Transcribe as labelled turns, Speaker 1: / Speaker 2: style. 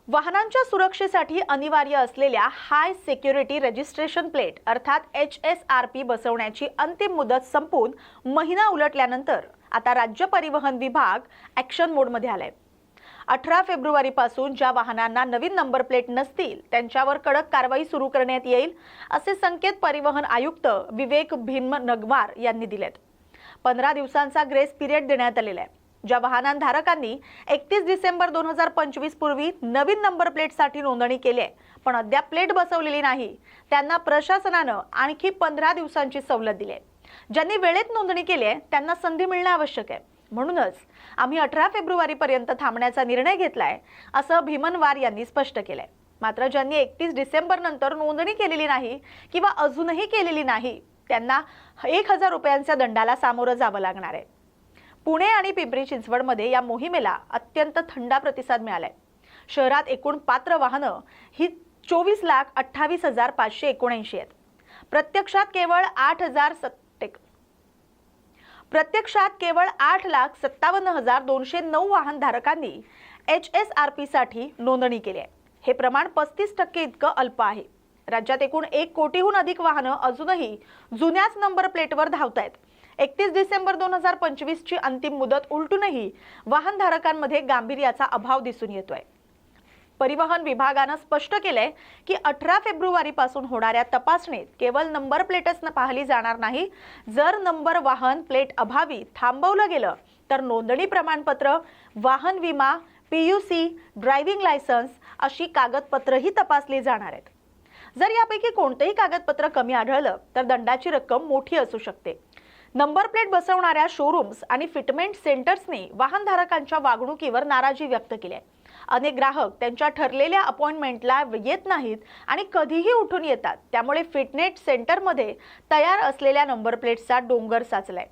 Speaker 1: वाहनांच्या सुरक्षेसाठी अनिवार्य असलेल्या हाय सिक्युरिटी रजिस्ट्रेशन प्लेट अर्थात HSRP बसवण्याची अंतिम मुदत संपून महिना उलटल्यानंतर आता राज्य परिवहन विभाग ॲक्शन मोडमध्ये आलाय। 18 फेब्रुवारीपासून ज्या वाहनांना नवीन नंबर प्लेट नसतील त्यांच्यावर कडक कारवाई सुरू करण्यात येईल असे संकेत परिवहन आयुक्त विवेक भीमनगवार यांनी दिलेत। 15 दिवसांचा ग्रेस पिरियड देण्यात आलेला आहे। ज्या वाहनधारकांनी 31 डिसेंबर 2025 पूर्वी नवीन नंबर प्लेटसाठी नोंदणी केली आहे पण अद्याप प्लेट बसवलेली नाही त्यांना प्रशासनाने आणखी 15 दिवसांची सवलत दिली आहे। ज्यांनी वेळेत नोंदणी केली आहे त्यांना संधी मिळणे आवश्यक आहे। म्हणूनच आम्ही 18 फेब्रुवारीपर्यंत थांबण्याचा निर्णय घेतलाय असं भीमनवार यांनी स्पष्ट केलंय। मात्र ज्यांनी 31 डिसेंबर नंतर नोंदणी केलेली नाही किंवा अजूनही केलेली नाही त्यांना 1000 रुपयांच्या दंडाला सामोरं जावं लागणार आहे। पुणे आणि पिंपरी चिंचवडमध्ये या मोहिमेला अत्यंत थंड प्रतिसाद मिळालाय। शहरात एकूण पात्र वाहनं ही 24,28,579 आहेत। प्रत्यक्षात केवळ 8,57,209 वाहनधारकांनी HSRP साठी नोंदणी केली आहे। हे प्रमाण 35% इतकं अल्प आहे। राज्यात एकूण 1 कोटीहून अधिक वाहनं अजूनही जुन्याच नंबर प्लेटवर धावतायत। 31 डिसेंबर 2025 ची अंतिम मुदत उलटूनही वाहनधारकांमध्ये गांभीर्याचा अभाव दिसून येतोय। परिवहन विभागाने स्पष्ट केलंय की 18 फेब्रुवारीपासून होणाऱ्या तपासणीत केवळ नंबर प्लेटच पाहिली जाणार नाही। जर नंबर वाहन प्लेट अभावी थांबवलं गेलं तर नोंदणी प्रमाणपत्र, वाहन विमा, PUC, ड्रायव्हिंग लायसन्स अशी कागदपत्रही तपासली जाणार आहेत। जर यापैकी कोणतेही कागदपत्र कमी आढळलं तर दंडाची रक्कम मोठी असू शकते। नंबर प्लेट बसवणाऱ्या शोरूम्स आणि फिटमेंट सेंटर्सनी वाहनधारकांच्या वागणुकीवर नाराजी व्यक्त केली आहे। अनेक ग्राहक त्यांच्या ठरलेल्या अपॉइंटमेंटला येत नाहीत आणि कधीही उठून येतात। त्यामुळे फिटनेट सेंटरमध्ये तयार असलेल्या नंबर प्लेट्सचा डोंगर साचलाय।